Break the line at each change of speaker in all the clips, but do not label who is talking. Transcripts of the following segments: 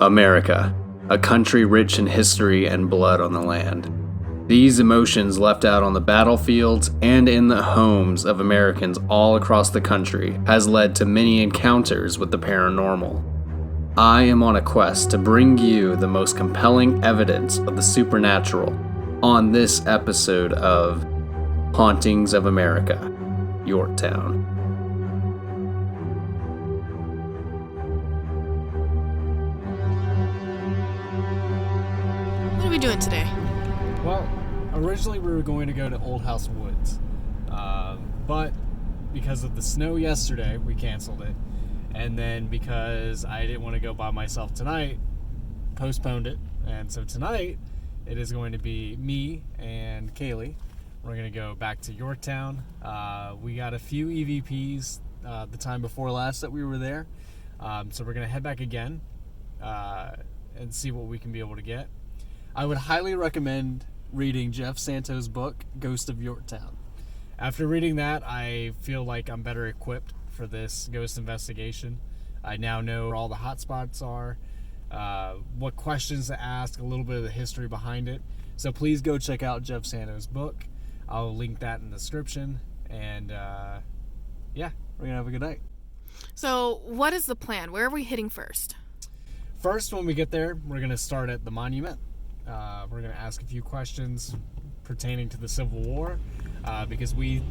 America, a country rich in history and blood on the land. These emotions left out on the battlefields and in the homes of Americans all across the country has led to many encounters with the paranormal. I am on a quest to bring you the most compelling evidence of the supernatural on this episode of Hauntings of America, Yorktown.
What are we doing today?
Well, originally we were going to go to Old House Woods, but because of the snow yesterday, we canceled it. And then because I didn't want to go by myself tonight, postponed it. And so tonight, it is going to be me and Kaylee. We're going to go back to Yorktown. We got a few EVPs the time before last that we were there. So we're going to head back again and see what we can be able to get. I would highly recommend reading Jeff Santos' book, Ghosts of Yorktown. After reading that, I feel like I'm better equipped for this ghost investigation. I now know where all the hot spots are, what questions to ask, a little bit of the history behind it. So please go check out Jeff Santos' book. I'll link that in the description. And yeah, we're going to have a good night.
So, what is the plan? Where are we hitting first?
First, when we get there, we're going to start at the monument. We're going to ask a few questions pertaining to the Civil War because we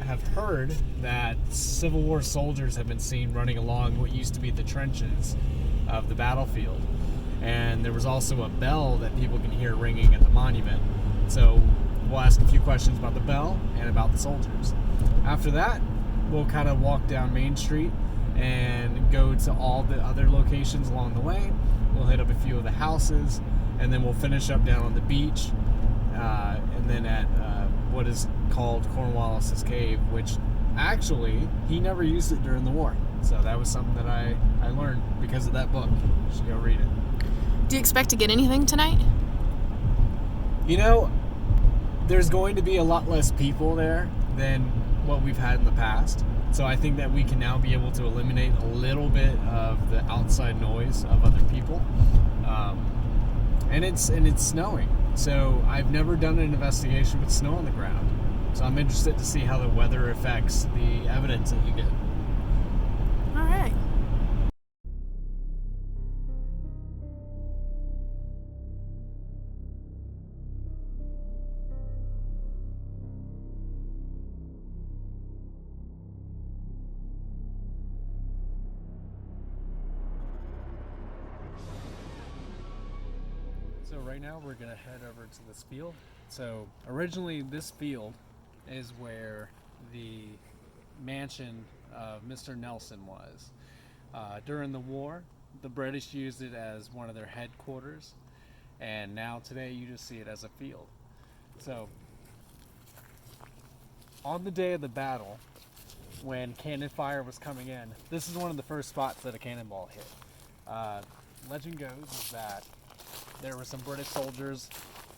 have heard that Civil War soldiers have been seen running along what used to be the trenches of the battlefield. And there was also a bell that people can hear ringing at the monument. So we'll ask a few questions about the bell and about the soldiers. After that, we'll kind of walk down Main Street and go to all the other locations along the way. We'll hit up a few of the houses, and then we'll finish up down on the beach, and then at what is called Cornwallis's Cave, which actually, he never used it during the war. So that was something that I learned because of that book. You should go read it.
Do you expect to get anything tonight?
You know, there's going to be a lot less people there than what we've had in the past. So I think that we can now be able to eliminate a little bit of the outside noise of other people. And it's snowing. So I've never done an investigation with snow on the ground. So I'm interested to see how the weather affects the evidence that you get.
All right.
So right now we're going to head over to this field. So originally this field is where the mansion of Mr. Nelson was. During the war, the British used it as one of their headquarters, and now today you just see it as a field. So on the day of the battle, when cannon fire was coming in, this is one of the first spots that a cannonball hit. Legend goes is that there were some British soldiers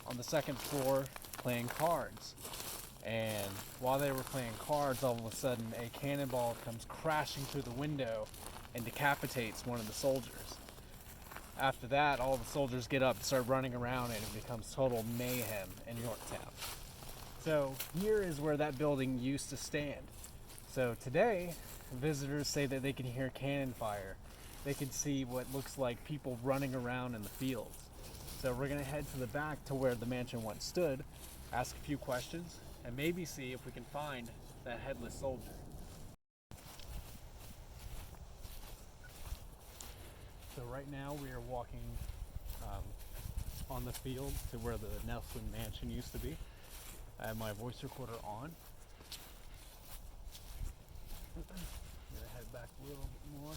on the second floor playing cards. And while they were playing cards, all of a sudden a cannonball comes crashing through the window and decapitates one of the soldiers. After that, all the soldiers get up and start running around, and it becomes total mayhem in Yorktown. So here is where that building used to stand. So today, visitors say that they can hear cannon fire. They can see what looks like people running around in the fields. So we're going to head to the back to where the mansion once stood, ask a few questions, and maybe see if we can find that headless soldier. So right now we are walking on the field to where the Nelson mansion used to be. I have my voice recorder on. I'm going to head back a little bit more.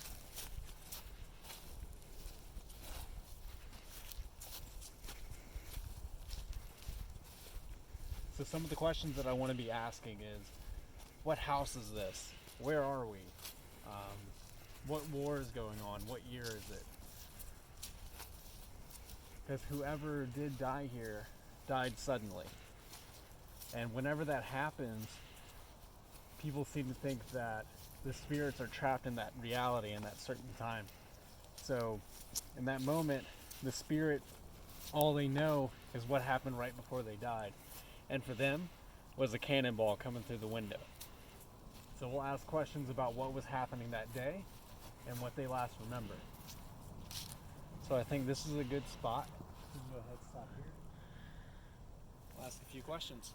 So some of the questions that I want to be asking is, what house is this? Where are we? What war is going on? What year is it? Because whoever did die here died suddenly. And whenever that happens, people seem to think that the spirits are trapped in that reality in that certain time. So in that moment, the spirit, all they know is what happened right before they died. And for them, was a cannonball coming through the window. So we'll ask questions about what was happening that day and what they last remember. So I think this is a good spot. Go ahead, stop here. We'll ask a few questions.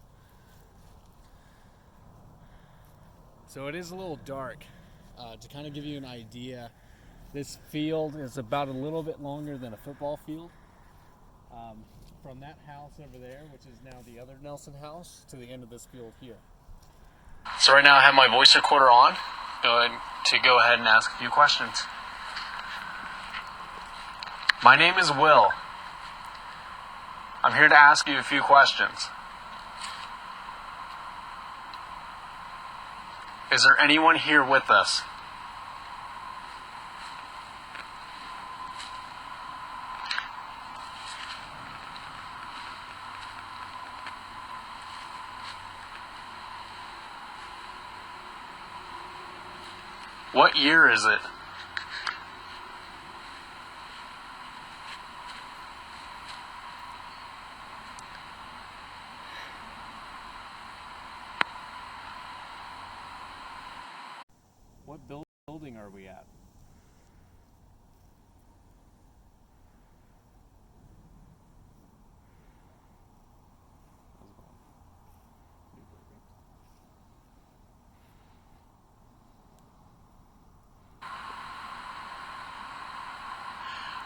So it is a little dark. To kind of give you an idea, this field is about a little bit longer than a football field. From that house over there, which is now the other Nelson house, to the end of this field here. So right now I have my voice recorder on, going to go ahead and ask a few questions. My name is Will. I'm here to ask you a few questions. Is there anyone here with us? What year is it? What building are we at?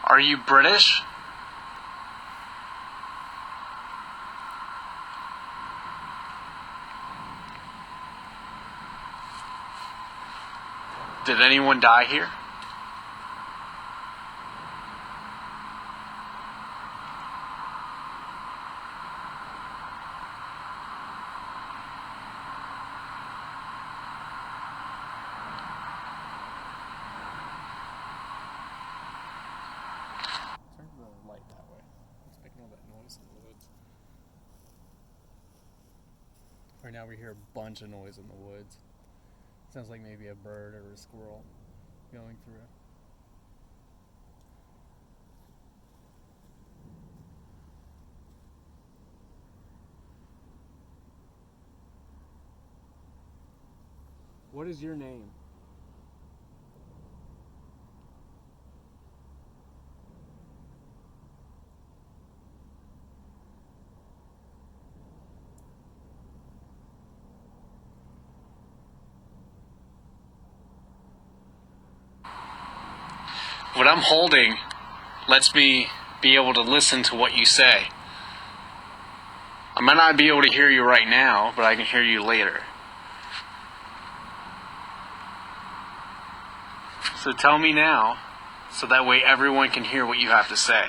Are you British? Did anyone die here? Turn the light that way. It's making all that noise in the woods. Right now we hear a bunch of noise in the woods. Sounds like maybe a bird or a squirrel going through. What is your name? What I'm holding lets me be able to listen to what you say. I might not be able to hear you right now, but I can hear you later. So tell me now, so that way everyone can hear what you have to say.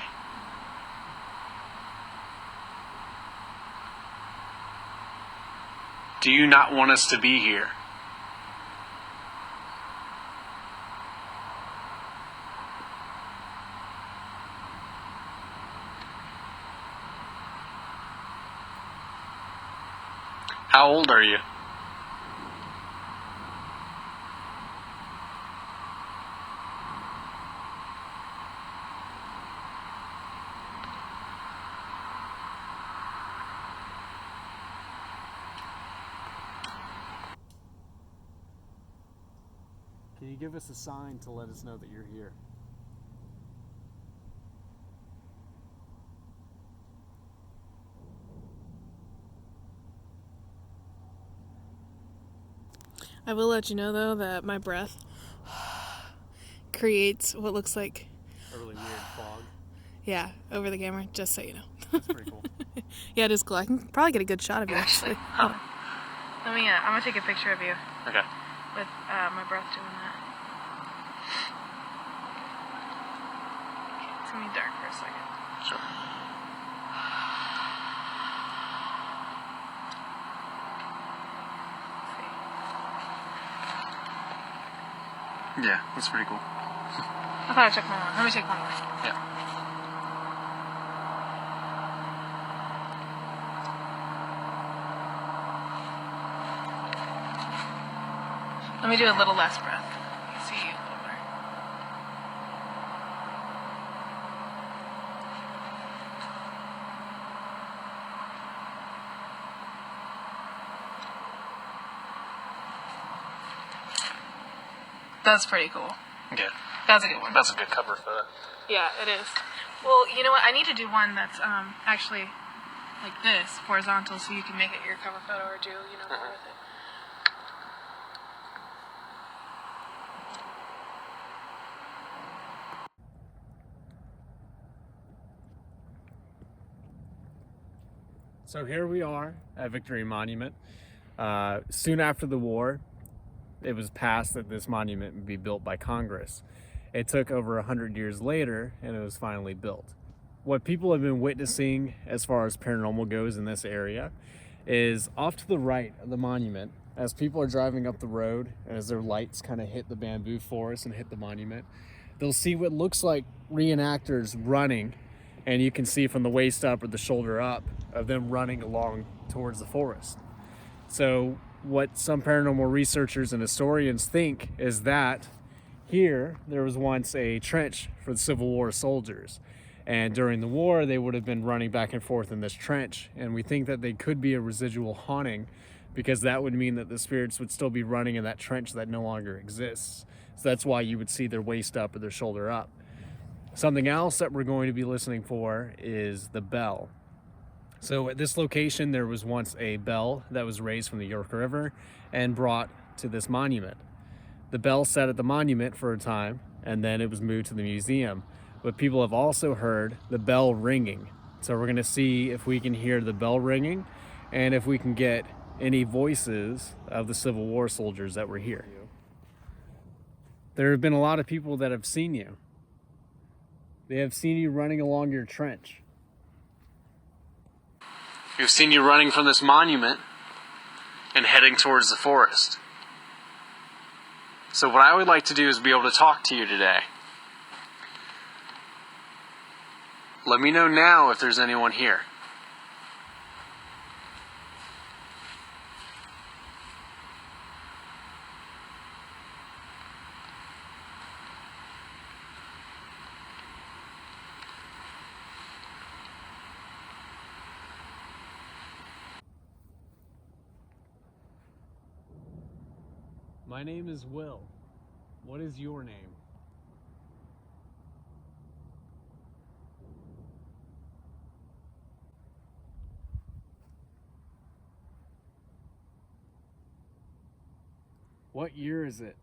Do you not want us to be here? How old are you? Can you give us a sign to let us know that you're here?
I will let you know, though, that my breath creates what looks like,
A really weird fog.
yeah, over the camera, just so you know.
That's pretty cool.
Yeah, it is cool. I can probably get a good shot of you, actually. Hold on. I'm gonna take a picture of you
Okay.
with my breath doing that. Okay, it's gonna be dark for a second.
Sure. Yeah, that's pretty cool.
I thought I took my one. Let me take one more.
Yeah.
Let me do a little less breath. You can see you a little more. That's pretty cool.
Yeah.
That's a good one.
That's a good cover photo.
Yeah, it is. Well, you know what? I need to do one that's actually like this, horizontal, so you can make it your cover photo or do, more with it.
So here we are at Victory Monument. Soon after the war, it was passed that this monument would be built by Congress. It took over 100 years later, and it was finally built. What people have been witnessing as far as paranormal goes in this area is off to the right of the monument, as people are driving up the road, and as their lights kind of hit the bamboo forest and hit the monument, they'll see what looks like reenactors running, and you can see from the waist up or the shoulder up of them running along towards the forest. So what some paranormal researchers and historians think is that here there was once a trench for the Civil War soldiers, and during the war they would have been running back and forth in this trench, and we think that they could be a residual haunting, because that would mean that the spirits would still be running in that trench that no longer exists. So that's why you would see their waist up or their shoulder up. Something else that we're going to be listening for is the bell. So at this location, there was once a bell that was raised from the York River and brought to this monument. The bell sat at the monument for a time, and then it was moved to the museum. But people have also heard the bell ringing. So we're gonna see if we can hear the bell ringing and if we can get any voices of the Civil War soldiers that were here. There have been a lot of people that have seen you. They have seen you running along your trench.
We've seen you running from this monument and heading towards the forest. So what I would like to do is be able to talk to you today. Let me know now if there's anyone here.
My name is Will. What is your name? What year is it?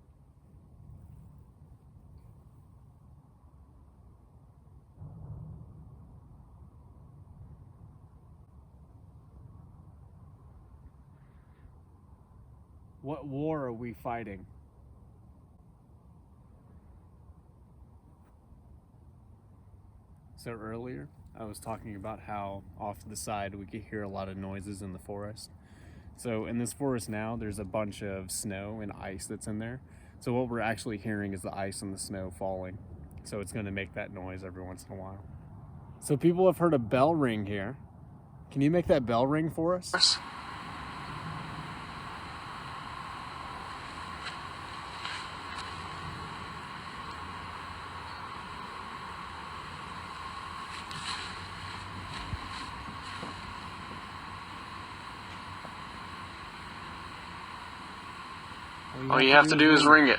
What war are we fighting? So earlier, I was talking about how off to the side we could hear a lot of noises in the forest. So in this forest now, there's a bunch of snow and ice that's in there. So what we're actually hearing is the ice and the snow falling. So it's going to make that noise every once in a while. So people have heard a bell ring here. Can you make that bell ring for us?
All you have to do is ring it.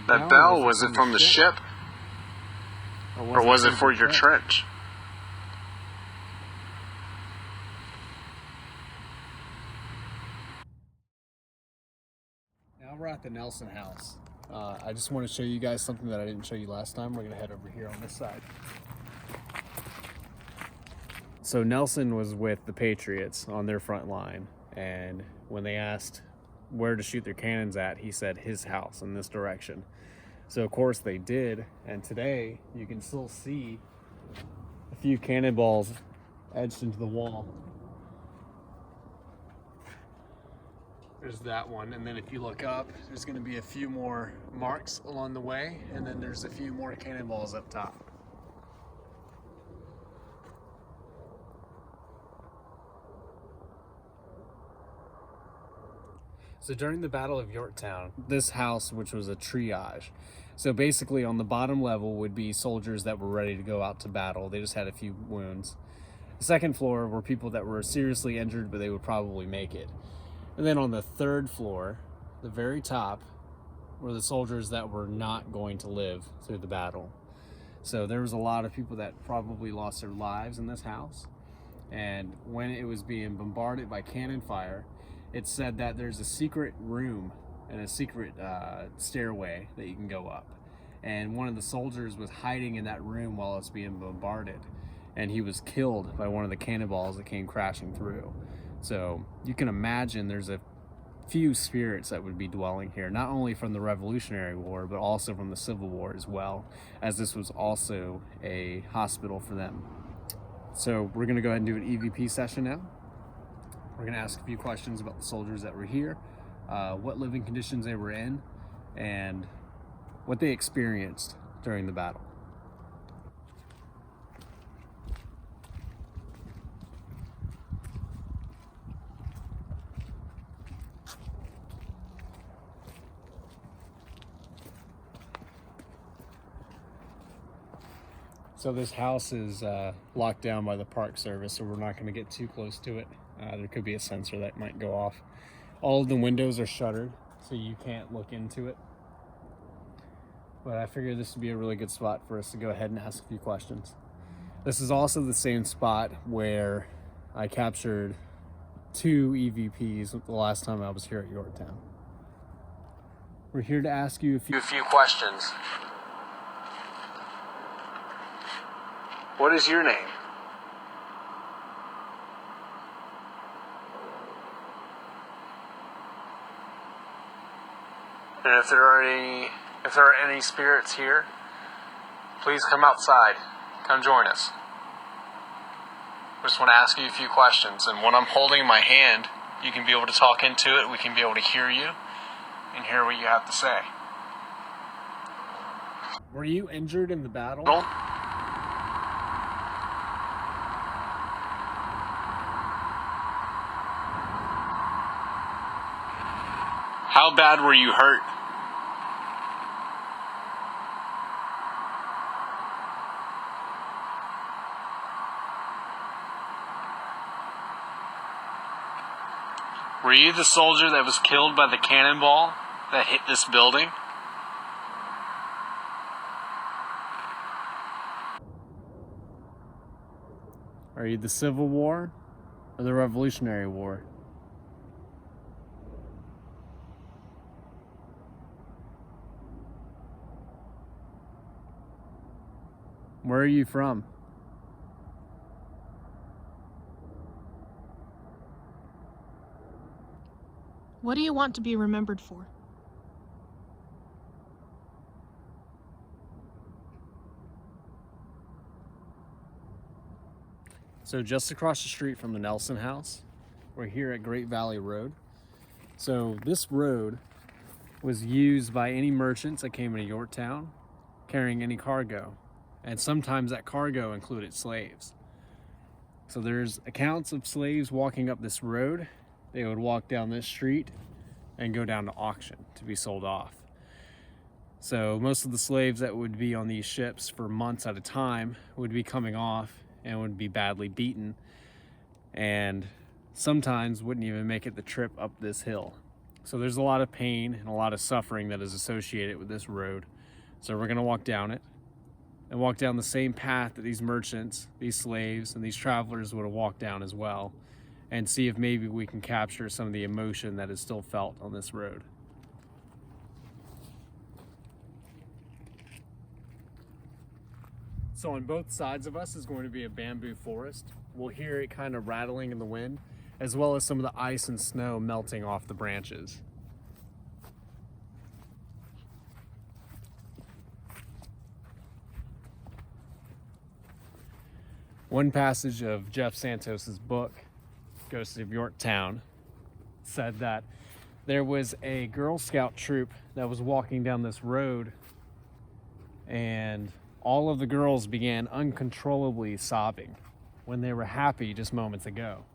That bell, was it from the ship? Or was it for your trench?
Now we're at the Nelson house. I just want to show you guys something that I didn't show you last time. We're going to head over here on this side. So Nelson was with the Patriots on their front line, and when they asked where to shoot their cannons at, he said his house in this direction. So of course they did, and today you can still see a few cannonballs edged into the wall. There's that one, and then if you look up, there's going to be a few more marks along the way, and then there's a few more cannonballs up top. So during the Battle of Yorktown, this house, which was a triage, so basically on the bottom level would be soldiers that were ready to go out to battle. They just had a few wounds. The second floor were people that were seriously injured, but they would probably make it. And then on the third floor, the very top, were the soldiers that were not going to live through the battle. So there was a lot of people that probably lost their lives in this house. And when it was being bombarded by cannon fire, it said that there's a secret room and a secret stairway that you can go up. And one of the soldiers was hiding in that room while it's being bombarded. And he was killed by one of the cannonballs that came crashing through. So you can imagine there's a few spirits that would be dwelling here, not only from the Revolutionary War, but also from the Civil War as well, as this was also a hospital for them. So we're gonna go ahead and do an EVP session now. We're gonna ask a few questions about the soldiers that were here, what living conditions they were in, and what they experienced during the battle. So this house is locked down by the Park Service, so we're not going to get too close to it. There could be a sensor that might go off. All of the windows are shuttered, so you can't look into it. But I figured this would be a really good spot for us to go ahead and ask a few questions. This is also the same spot where I captured 2 EVPs the last time I was here at Yorktown. We're here to ask you a few questions.
What is your name? And if there are any spirits here, please come outside. Come join us. I just want to ask you a few questions, and when I'm holding my hand, you can be able to talk into it. We can be able to hear you and hear what you have to say.
Were you injured in the battle?
How bad were you hurt? Were you the soldier that was killed by the cannonball that hit this building?
Are you the Civil War or the Revolutionary War? Where are you from?
What do you want to be remembered for?
So just across the street from the Nelson House, we're here at Great Valley Road. So this road was used by any merchants that came into Yorktown carrying any cargo. And sometimes that cargo included slaves. So there's accounts of slaves walking up this road. They would walk down this street and go down to auction to be sold off. So most of the slaves that would be on these ships for months at a time would be coming off and would be badly beaten, and sometimes wouldn't even make it the trip up this hill. So there's a lot of pain and a lot of suffering that is associated with this road. So we're gonna walk down it and walk down the same path that these merchants, these slaves, and these travelers would have walked down as well, and see if maybe we can capture some of the emotion that is still felt on this road. So on both sides of us is going to be a bamboo forest. We'll hear it kind of rattling in the wind, as well as some of the ice and snow melting off the branches. One passage of Jeff Santos' book, Ghosts of Yorktown, said that there was a Girl Scout troop that was walking down this road, and all of the girls began uncontrollably sobbing when they were happy just moments ago.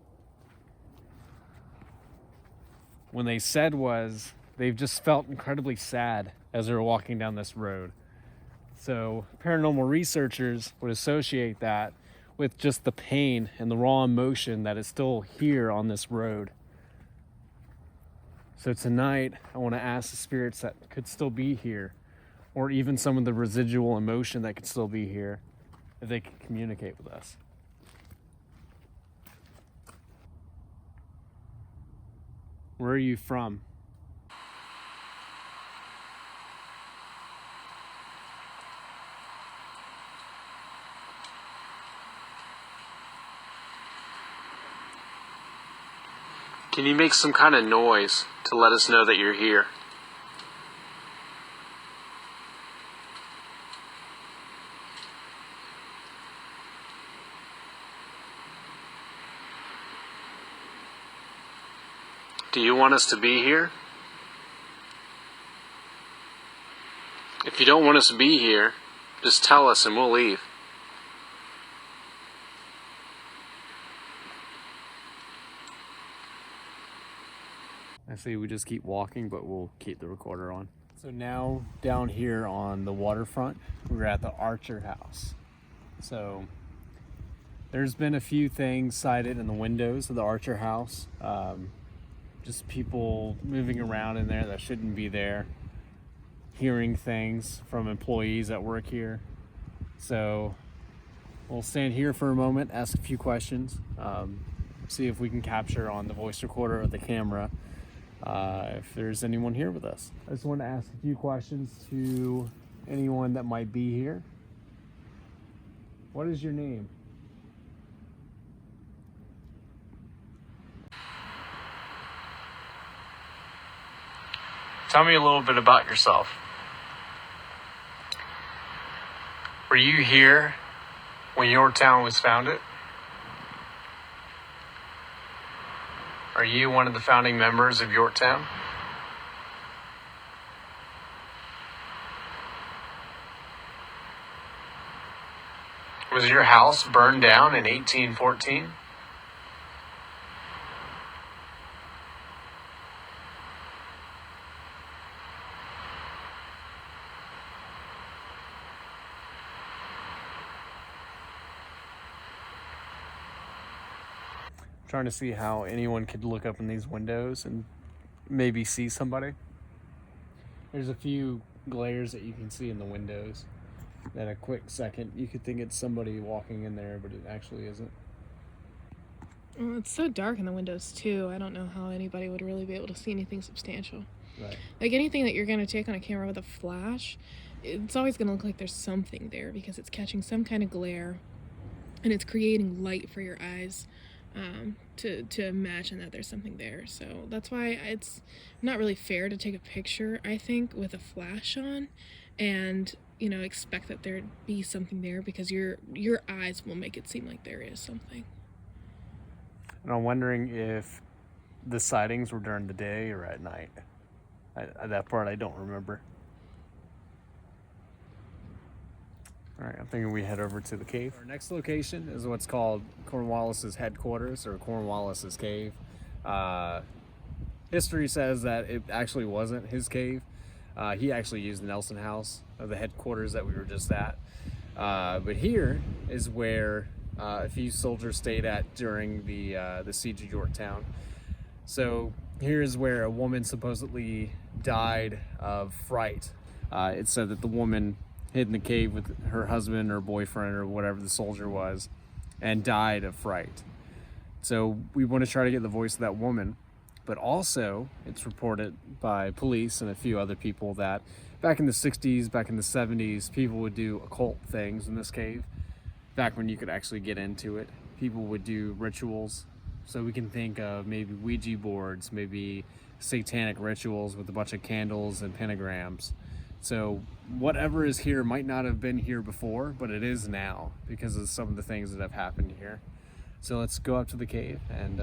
When they said was, they've just felt incredibly sad as they were walking down this road. So paranormal researchers would associate that with just the pain and the raw emotion that is still here on this road. So tonight, I want to ask the spirits that could still be here, or even some of the residual emotion that could still be here, if they could communicate with us. Where are you from?
Can you make some kind of noise to let us know that you're here? Do you want us to be here? If you don't want us to be here, just tell us and we'll leave.
I say we just keep walking, but we'll keep the recorder on. So now down here on the waterfront, we're at the Archer House. So there's been a few things sighted in the windows of the Archer House. Just people moving around in there that shouldn't be there. Hearing things from employees that work here. So we'll stand here for a moment, ask a few questions, see if we can capture on the voice recorder or the camera if there's anyone here with us. I just want to ask a few questions to anyone that might be here. What is your name?
Tell me a little bit about yourself. Were you here when Yorktown was founded? Are you one of the founding members of Yorktown? Was your house burned down in 1814?
Trying to see how anyone could look up in these windows and maybe see somebody. There's a few glares that you can see in the windows. At a quick second, you could think it's somebody walking in there, but it actually isn't.
Well, it's so dark in the windows too. I don't know how anybody would really be able to see anything substantial.
Right.
Like anything that you're going to take on a camera with a flash, it's always going to look like there's something there because it's catching some kind of glare and it's creating light for your eyes to imagine that there's something there. So that's why it's not really fair to take a picture, I think, with a flash on and, you know, expect that there'd be something there because your eyes will make it seem like there is something.
And I'm wondering if the sightings were during the day or at night. That part I don't remember. All right, I'm thinking we head over to the cave. Our next location is what's called Cornwallis's headquarters, or Cornwallis's cave. History says that it actually wasn't his cave. He actually used the Nelson House, the headquarters that we were just at. But here is where a few soldiers stayed at during the siege of Yorktown. So here is where a woman supposedly died of fright. It said that the woman hid in the cave with her husband or boyfriend or whatever the soldier was and died of fright. So we want to try to get the voice of that woman. But also, it's reported by police and a few other people that back in the 60s, back in the 70s, people would do occult things in this cave. Back when you could actually get into it, people would do rituals. So we can think of maybe Ouija boards, maybe satanic rituals with a bunch of candles and pentagrams. So whatever is here might not have been here before, but it is now because of some of the things that have happened here. So let's go up to the cave and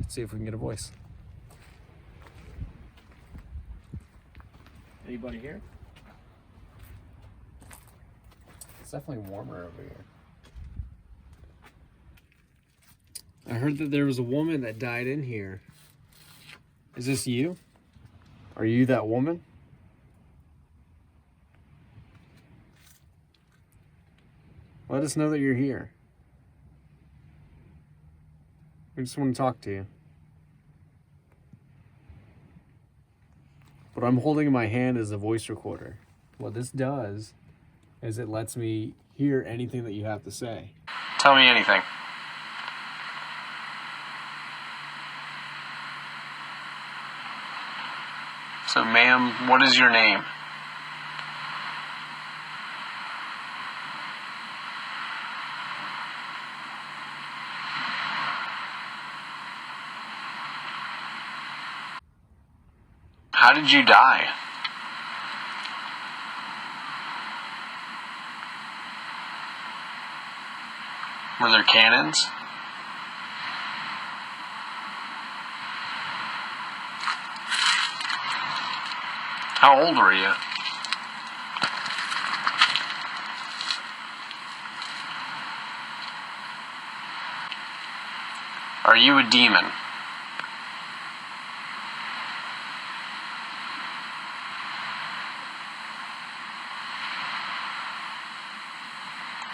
see if we can get a voice. Anybody here? It's definitely warmer over here. I heard that there was a woman that died in here. Is this you? Are you that woman? Let us know that you're here. I just want to talk to you. What I'm holding in my hand is a voice recorder. What this does is it lets me hear anything that you have to say.
Tell me anything. So, ma'am, what is your name? How did you die? Were there cannons? How old were you? Are you a demon?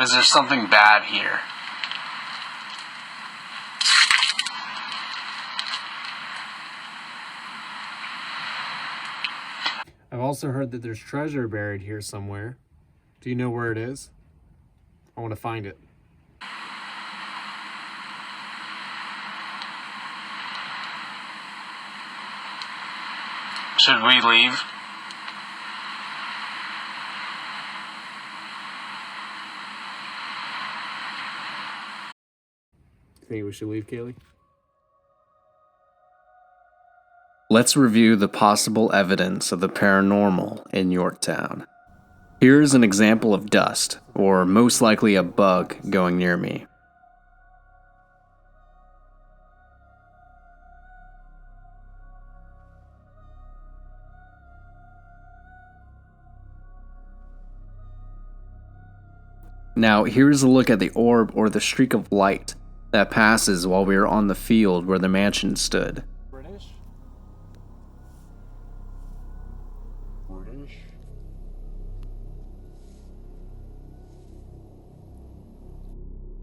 Is there something bad here?
I've also heard that there's treasure buried here somewhere. Do you know where it is? I want to find it.
Should we leave?
Think we should leave, Kaylee?
Let's review the possible evidence of the paranormal in Yorktown. Here's an example of dust, or most likely a bug, going near me. Now, here's a look at the orb or the streak of light that passes while we are on the field where the mansion stood.
British?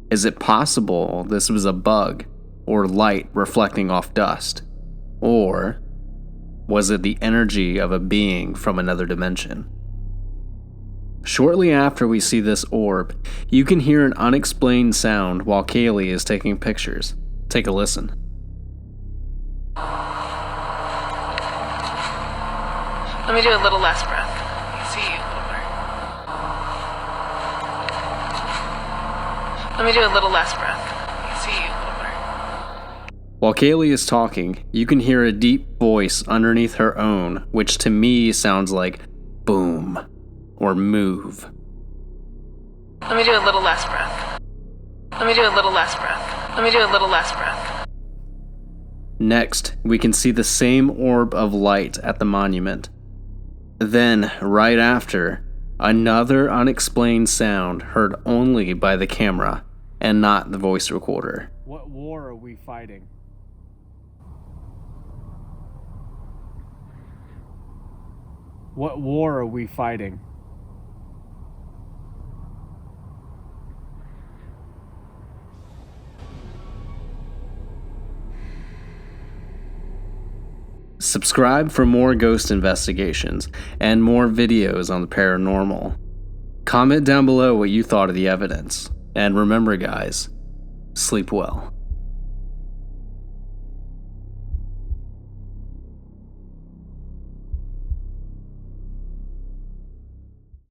Is it possible this was a bug or light reflecting off dust? Or was it the energy of a being from another dimension? Shortly after we see this orb, you can hear an unexplained sound while Kaylee is taking pictures. Take a listen.
Let me do a little less breath. See you a little more. Let me do a little less breath. See you a little more.
While Kaylee is talking, you can hear a deep voice underneath her own, which to me sounds like boom or move.
Let me do a little less breath. Let me do a little less breath. Let me do a little less breath.
Next, we can see the same orb of light at the monument. Then, right after, another unexplained sound heard only by the camera and not the voice recorder.
What war are we fighting? What war are we fighting?
Subscribe for more ghost investigations and more videos on the paranormal. Comment down below what you thought of the evidence. And remember guys, sleep well.